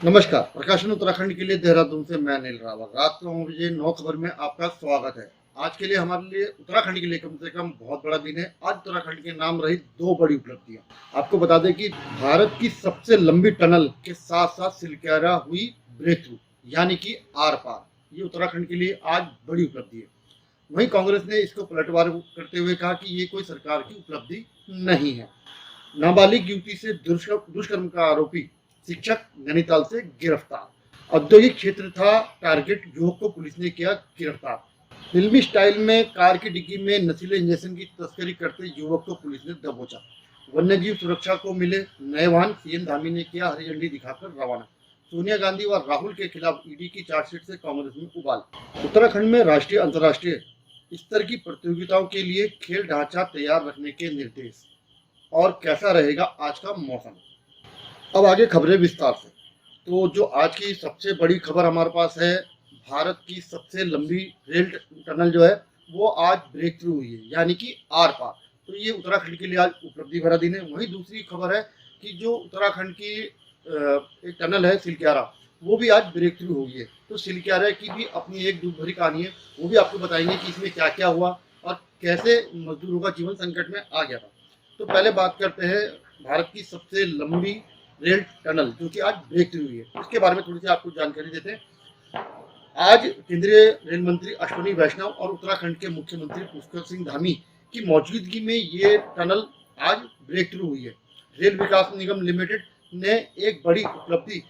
नमस्कार। प्रकाशन उत्तराखंड के लिए देहरादून से मैं अनिल रावत। रात को 9 बजे 9 खबर में आपका स्वागत है। आज के लिए हमारे लिए उत्तराखंड के लिए कम से कम बहुत बड़ा दिन है। आज उत्तराखंड के नाम रही दो बड़ी उपलब्धियां। आपको बता दें कि भारत की सबसे लंबी टनल के साथ साथ सिलक्यारा हुई ब्रेक थ्रू, यानी कि आर पार। ये उत्तराखंड के लिए आज बड़ी उपलब्धि है। वहीं कांग्रेस ने इसको पलटवार करते हुए कहा कि ये कोई सरकार की उपलब्धि नहीं है। नाबालिग युवती से दुष्कर्म का आरोपी शिक्षक नैनीताल से गिरफ्तार। औद्योगिक क्षेत्र था टारगेट, युवक को पुलिस ने किया गिरफ्तार। फिल्मी स्टाइल में कार की डिग्गी में नशीले इंजेक्शन की तस्करी करते युवक को पुलिस ने दबोचा। वन्यजीव सुरक्षा को मिले नए वाहन, सीएम धामी ने किया हरी झंडी दिखाकर रवाना। सोनिया गांधी व राहुल के खिलाफ ईडी की चार्जशीट से कांग्रेस में उबाल। उत्तराखंड में राष्ट्रीय अंतर्राष्ट्रीय स्तर की प्रतियोगिताओं के लिए खेल ढांचा तैयार रखने के निर्देश। और कैसा रहेगा आज का मौसम। अब आगे खबरें विस्तार से। तो जो आज की सबसे बड़ी खबर हमारे पास है, भारत की सबसे लंबी रेल टनल जो है वो आज ब्रेक थ्रू हुई है, यानी कि आर पार। तो ये उत्तराखंड के लिए आज उपलब्धि भरा दिन है। वहीं दूसरी खबर है कि जो उत्तराखंड की एक टनल है सिलक्यारा, वो भी आज ब्रेक थ्रू हुई है। तो सिलक्यारा की भी अपनी एक दुख भरी कहानी है, वो भी आपको बताएंगे कि इसमें क्या क्या हुआ और कैसे मजदूरों का जीवन संकट में आ गया था। तो पहले बात करते हैं भारत की सबसे लंबी रेल टनल जो कि आज ब्रेक थ्रू हुई है, इसके बारे में थोड़ी सी आपको जानकारी देते हैं। आज केंद्रीय रेल मंत्री अश्विनी वैष्णव और उत्तराखंड के मुख्यमंत्री पुष्कर सिंह धामी की मौजूदगी में ये टनल आज ब्रेक थ्रू हुई है। रेल विकास निगम लिमिटेड ने एक बड़ी उपलब्धि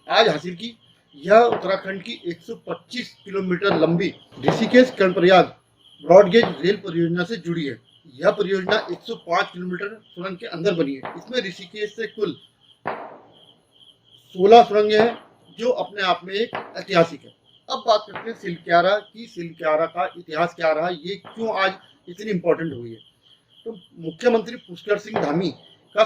आज हासिल की। यह उत्तराखंड की 125 किलोमीटर लंबी ऋषिकेश कर्णप्रयाग ब्रॉडगेज रेल परियोजना से जुड़ी है। यह परियोजना 105 किलोमीटर सुरंग के अंदर बनी है। इसमें ऋषिकेश से कुल 16 सुरंगें हैं, जो अपने आप में एक ऐतिहासिक है। अब बात करते हैं सिलक्यारा की। सिलक्यारा का इतिहास क्या रहा, ये क्यों आज इतनी इम्पोर्टेंट हुई है। तो मुख्यमंत्री पुष्कर सिंह धामी का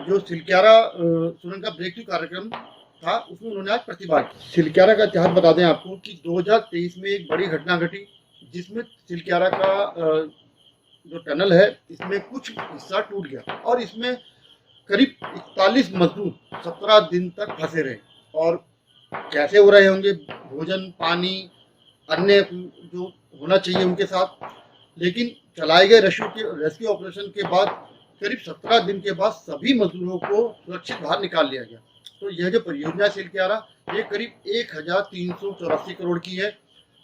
जो सिलक्यारा सुरंग का ब्रेक थ्रू कार्यक्रम था, उसमें उन्होंने आज प्रतिभाग किया। सिलक्यारा का इतिहास बता दें आपको कि 2023 में एक बड़ी घटना घटी, जिसमें सिलक्यारा का जो टनल है इसमें कुछ हिस्सा टूट गया और इसमें करीब 41 मजदूर 17 दिन तक फंसे रहे। और कैसे हो रहे होंगे, भोजन पानी अन्य जो होना चाहिए उनके साथ। लेकिन चलाए गए रेस्क्यू ऑपरेशन के बाद करीब 17 दिन के बाद सभी मजदूरों को सुरक्षित बाहर निकाल लिया गया। तो यह जो परियोजना सिलक्यारा, ये करीब 1384 करोड़ की है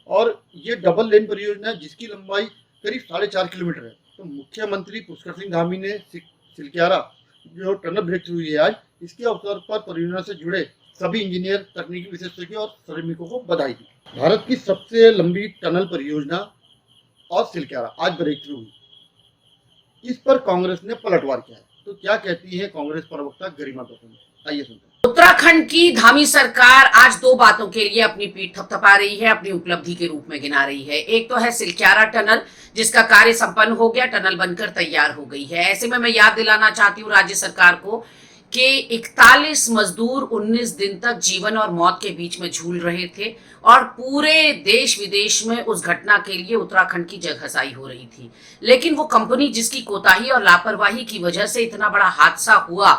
और ये डबल लेन परियोजना है, जिसकी लंबाई करीब 4.5 किलोमीटर है। तो मुख्यमंत्री पुष्कर सिंह धामी ने सिलक्यारा जो टनल ब्रेक थ्रू हुई है आज, इसके अवसर पर परियोजना से जुड़े सभी इंजीनियर, तकनीकी विशेषज्ञों और श्रमिकों को बधाई दी। भारत की सबसे लंबी टनल परियोजना और सिलक्यारा आज ब्रेक थ्रू हुई, इस पर कांग्रेस ने पलटवार किया है। तो क्या कहती है कांग्रेस प्रवक्ता गरिमा गौतम, आइए सुनते हैं। उत्तराखंड की धामी सरकार आज दो बातों के लिए अपनी पीठ थपथपा रही है, अपनी उपलब्धि के रूप में गिना रही है। एक तो है सिलक्यारा टनल, जिसका कार्य संपन्न हो गया, टनल बनकर तैयार हो गई है। ऐसे में मैं याद दिलाना चाहती हूँ राज्य सरकार को कि 41 मजदूर 19 दिन तक जीवन और मौत के बीच में झूल रहे थे और पूरे देश विदेश में उस घटना के लिए उत्तराखंड की जगहसाई हो रही थी। लेकिन वो कंपनी जिसकी कोताही और लापरवाही की वजह से इतना बड़ा हादसा हुआ,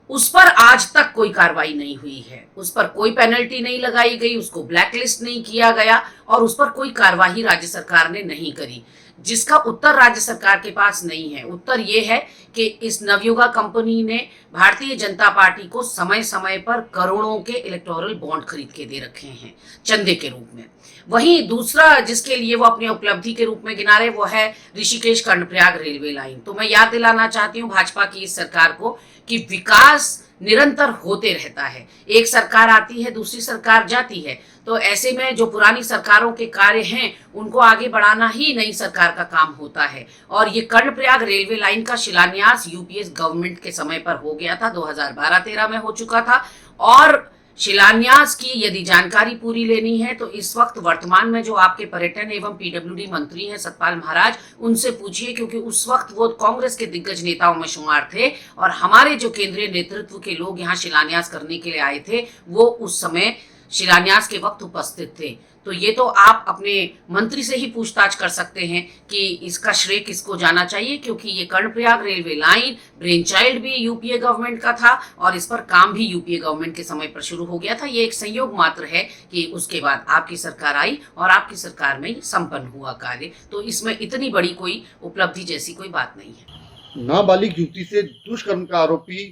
उस पर आज तक कोई कार्रवाई नहीं हुई है। उस पर कोई पेनल्टी नहीं लगाई गई, उसको ब्लैकलिस्ट नहीं किया गया और उस पर कोई कार्रवाई राज्य सरकार ने नहीं करी, जिसका उत्तर राज्य सरकार के पास नहीं है। उत्तर यह है कि इस नवयुगा कंपनी ने भारतीय जनता पार्टी को समय समय पर करोड़ों के इलेक्टोरल बॉन्ड खरीद के दे रखे हैं चंदे के रूप में। वहीं दूसरा जिसके लिए वो अपनी उपलब्धि के रूप में गिना रहे, वो है ऋषिकेश कर्णप्रयाग रेलवे लाइन। तो मैं याद दिलाना चाहती हूँ भाजपा की इस सरकार को कि विकास निरंतर होते रहता है। एक सरकार आती है, दूसरी सरकार जाती है। तो ऐसे में जो पुरानी सरकारों के कार्य हैं, उनको आगे बढ़ाना ही नई सरकार का काम होता है। और ये कर्णप्रयाग रेलवे लाइन का शिलान्यास यूपीए गवर्नमेंट के समय पर हो गया था, 2012-13 में हो चुका था। और शिलान्यास की यदि जानकारी पूरी लेनी है तो इस वक्त वर्तमान में जो आपके पर्यटन एवं पीडब्ल्यूडी मंत्री हैं सतपाल महाराज, उनसे पूछिए, क्योंकि उस वक्त वो कांग्रेस के दिग्गज नेताओं में शुमार थे और हमारे जो केंद्रीय नेतृत्व के लोग यहाँ शिलान्यास करने के लिए आए थे, वो उस समय शिलान्यास के वक्त उपस्थित थे। तो ये तो आप अपने मंत्री से ही पूछताछ कर सकते हैं कि इसका श्रेय किसको जाना चाहिए, क्योंकि ये Karnaprayag railway line brain child भी यूपीए गवर्नमेंट का था और इस पर काम भी यूपीए गवर्नमेंट के समय पर शुरू हो गया था। ये एक संयोग मात्र है कि उसके बाद आपकी सरकार आई और आपकी सरकार में संपन्न हुआ कार्य। तो इसमें इतनी बड़ी कोई उपलब्धि जैसी कोई बात नहीं है। नाबालिग युवती से दुष्कर्म का आरोपी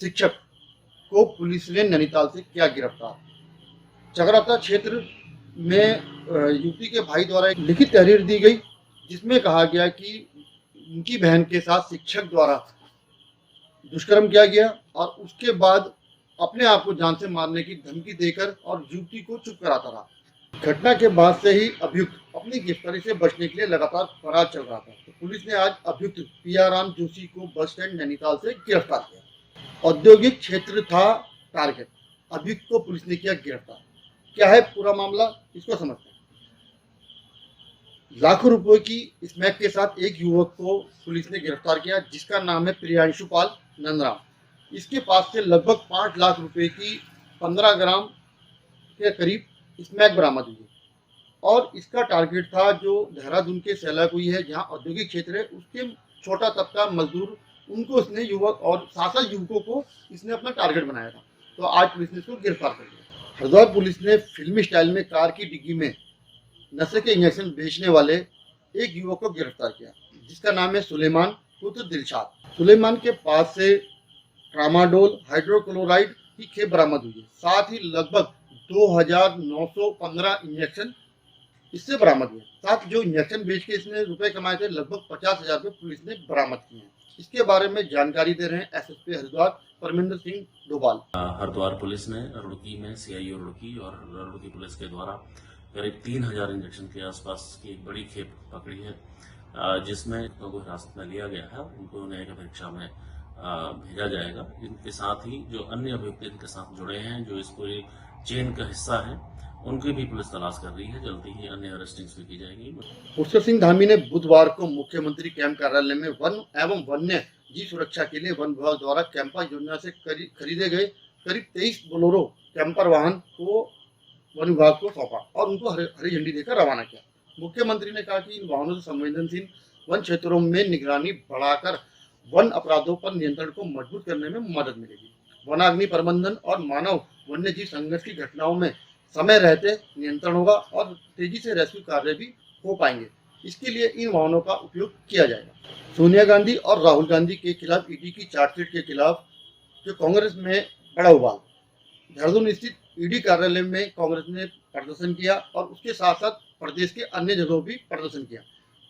शिक्षक को पुलिस ने नैनीताल से किया गिरफ्तार। चकराता क्षेत्र में युवती के भाई द्वारा एक लिखित तहरीर दी गई, जिसमें कहा गया कि उनकी बहन के साथ शिक्षक द्वारा दुष्कर्म किया गया और उसके बाद अपने आप को जान से मारने की धमकी देकर और युवती को चुप कराता रहा। घटना के बाद से ही अभियुक्त अपनी गिरफ्तारी से बचने के लिए लगातार फरार चल रहा था। तो पुलिस ने आज अभियुक्त पियाराम जोशी को बस स्टैंड नैनीताल से गिरफ्तार किया। औद्योगिक क्षेत्र था टारगेट, अभियुक्त को पुलिस ने किया गिरफ्तार। क्या है पूरा मामला, इसको समझते हैं। लाखों रुपए की स्मैक के साथ एक युवक को पुलिस ने गिरफ्तार किया, जिसका नाम है प्रियांशु पाल नंदराम। इसके पास से लगभग 5 लाख रुपए की 15 ग्राम के करीब स्मैक बरामद हुई और इसका टारगेट था जो देहरादून के सैलाकुई है, जहां औद्योगिक क्षेत्र है, उसके छोटा तबका मजदूर, उनको इसने युवक और 7 युवकों को इसने अपना टारगेट बनाया था। तो आज पुलिस ने इसको गिरफ्तार कर लिया। हरिद्वार पुलिस ने फिल्मी स्टाइल में कार की डिग्गी में नशे के इंजेक्शन बेचने वाले एक युवक को गिरफ्तार किया, जिसका नाम है सुलेमान पुत्र दिलशाद। सुलेमान के पास से ट्रामाडोल हाइड्रोक्लोराइड की खेप बरामद हुई है, साथ ही लगभग 2915 इंजेक्शन इससे बरामद हुए। साथ जो इंजेक्शन बेच के इसने रुपए कमाए थे, लगभग 50,000 रुपये पुलिस ने बरामद किए हैं। इसके बारे में जानकारी दे रहे हैं एसएसपी हरिद्वार परमिंदर सिंह डोभाल। हरिद्वार पुलिस ने रुड़की में सीआईओ रुड़की और रुड़की पुलिस के द्वारा करीब 3000 इंजेक्शन के आसपास की एक बड़ी खेप पकड़ी है, जिसमें लोगों को हिरासत में लिया गया है। उनको न्यायिक परीक्षा में भेजा जाएगा। इनके साथ ही जो अन्य अभियुक्त इनके साथ जुड़े हैं, जो इस पूरी चेन का हिस्सा है, उनकी भी पुलिस तलाश कर रही है। जल्दी ही अन्य अरेस्टिंग्स भी की जाएगी। पुष्कर सिंह धामी ने बुधवार को मुख्यमंत्री कैंप कार्यालय में वन एवं वन्य जीव सुरक्षा के लिए वन विभाग द्वारा कैंपा योजना से खरीदे गए करीब 23 बोलेरो कैंपर वाहन को वन विभाग को सौंपा और उनको हरी झंडी देकर रवाना किया। मुख्यमंत्री ने कहा कि इन वाहनों से संवेदनशील वन क्षेत्रों में निगरानी बढ़ाकर वन अपराधों पर नियंत्रण को मजबूत करने में मदद मिलेगी। वनाग्नि प्रबंधन और मानव वन्य जीव संघर्ष की घटनाओं में समय रहते नियंत्रण होगा और तेजी से रेस्क्यू कार्य भी हो पाएंगे। इसके लिए इन वाहनों का उपयोग किया जाएगा। सोनिया गांधी और राहुल गांधी के खिलाफ ईडी की चार्जशीट के खिलाफ जो कांग्रेस में बड़ा उबाल। देहरादून स्थित ईडी कार्यालय में कांग्रेस ने प्रदर्शन किया और उसके साथ साथ प्रदेश के अन्य जगहों भी प्रदर्शन किया।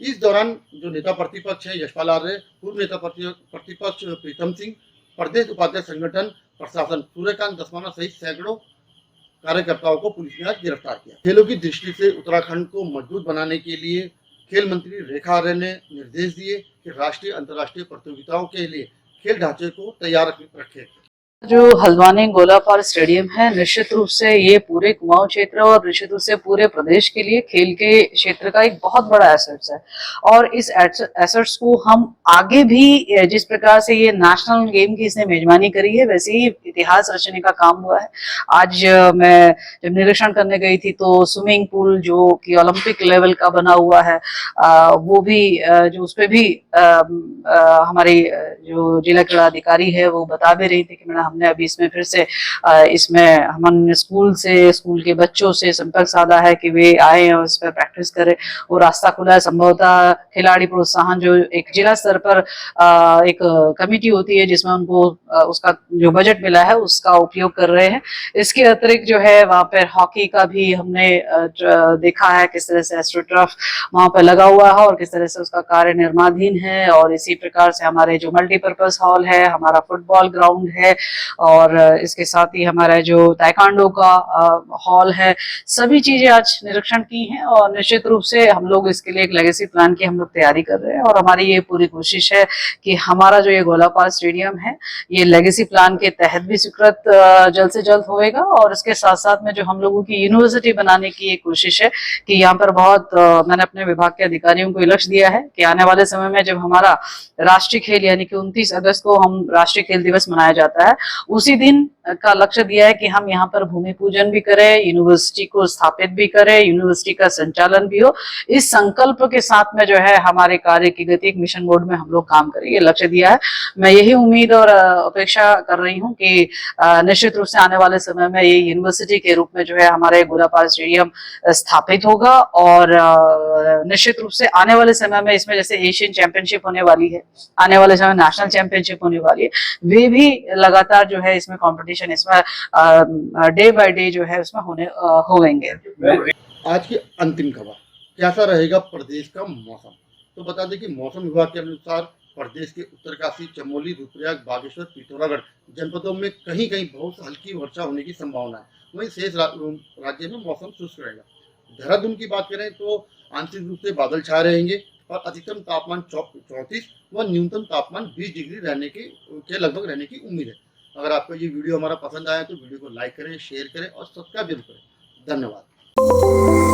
इस दौरान जो नेता प्रतिपक्ष है यशपाल आर्य, पूर्व नेता प्रतिपक्ष प्रीतम सिंह, प्रदेश उपाध्यक्ष संगठन प्रशासन सूर्यकांत दसवाना सहित सैकड़ों कार्यकर्ताओं को पुलिस ने आज गिरफ्तार किया। खेलों की दृष्टि से उत्तराखंड को मजबूत बनाने के लिए खेल मंत्री रेखा आर्य ने निर्देश दिए कि राष्ट्रीय अंतर्राष्ट्रीय प्रतियोगिताओं के लिए खेल ढांचे को तैयार रखे। जो हल्द्वानी गोलापार स्टेडियम है, निश्चित रूप से ये पूरे कुमाऊं क्षेत्र और निश्चित रूप से पूरे प्रदेश के लिए खेल के क्षेत्र का एक बहुत बड़ा एसेट्स है। और इस एसेट्स को हम आगे भी, जिस प्रकार से ये नेशनल गेम की इसने मेजबानी करी है, वैसे ही इतिहास रचने का काम हुआ है। आज मैं जब निरीक्षण करने गई थी तो स्विमिंग पूल जो कि ओलंपिक लेवल का बना हुआ है, वो भी जो उस पर भी हमारी जो जिला क्रीड़ा अधिकारी है वो बता भी रही थी कि मैडम हमने अभी इसमें फिर से इसमें हमने स्कूल के बच्चों से संपर्क साधा है कि वे आए और इस पर प्रैक्टिस करें। वो रास्ता खुला है। संभवतः खिलाड़ी प्रोत्साहन जो एक जिला स्तर पर एक कमेटी होती है जिसमें उनको उसका जो बजट मिला है उसका उपयोग कर रहे हैं। इसके अतिरिक्त जो है वहाँ पर हॉकी का भी हमने देखा है किस तरह से एस्ट्रोटर्फ वहाँ पर लगा हुआ है और किस तरह से उसका कार्य निर्माणाधीन है। और इसी प्रकार से हमारे जो मल्टीपर्पज हॉल है, हमारा फुटबॉल ग्राउंड है और इसके साथ ही हमारा जो ताइक्वांडो का हॉल है, सभी चीजें आज निरीक्षण की हैं। और निश्चित रूप से हम लोग इसके लिए एक लेगेसी प्लान की हम लोग तैयारी कर रहे हैं और हमारी ये पूरी कोशिश है कि हमारा जो ये गोलापार स्टेडियम है ये लेगेसी प्लान के तहत भी स्वीकृत जल्द से जल्द होएगा। और इसके साथ साथ में जो हम लोगों की यूनिवर्सिटी बनाने की एक कोशिश है कि यहाँ पर बहुत मैंने अपने विभाग के अधिकारियों को लक्ष्य दिया है कि आने वाले समय में जब हमारा राष्ट्रीय खेल यानी कि 29 अगस्त को हम राष्ट्रीय खेल दिवस मनाया जाता है उसी दिन का लक्ष्य दिया है कि हम यहाँ पर भूमि पूजन भी करें, यूनिवर्सिटी को स्थापित भी करें, यूनिवर्सिटी का संचालन भी हो। इस संकल्प के साथ में जो है हमारे कार्य की गति एक मिशन मोड में हम लोग काम करें, ये लक्ष्य दिया है। मैं यही उम्मीद और अपेक्षा कर रही हूँ कि निश्चित रूप से आने वाले समय में ये यूनिवर्सिटी के रूप में जो है हमारे गोलापाल स्टेडियम स्थापित होगा, और निश्चित रूप से आने वाले समय में इसमें जैसे एशियन चैंपियनशिप होने वाली है, आने वाले समय नेशनल चैंपियनशिप होने वाली है, वे भी लगातार जो है इसमें कंपटीशन इसमें डे बाय डे जो है उसमें होंगे। आज की अंतिम खबर, कैसा रहेगा प्रदेश का मौसम? तो बता दें कि मौसम विभाग के अनुसार प्रदेश के उत्तरकाशी, चमोली, रुद्रप्रयाग, बागेश्वर, पिथौरागढ़ जनपदों में कहीं कहीं बहुत हल्की वर्षा होने की संभावना है। वहीं शेष राज्य में मौसम शुष्क रहेगा। देहरादून की बात करें तो आंशिक रूप से बादल छाए रहेंगे और अधिकतम तापमान 34 व न्यूनतम तापमान 20 डिग्री रहने के लगभग रहने की उम्मीद है। अगर आपको ये वीडियो हमारा पसंद आया तो वीडियो को लाइक करें, शेयर करें और सब्सक्राइब जरूर करें। धन्यवाद।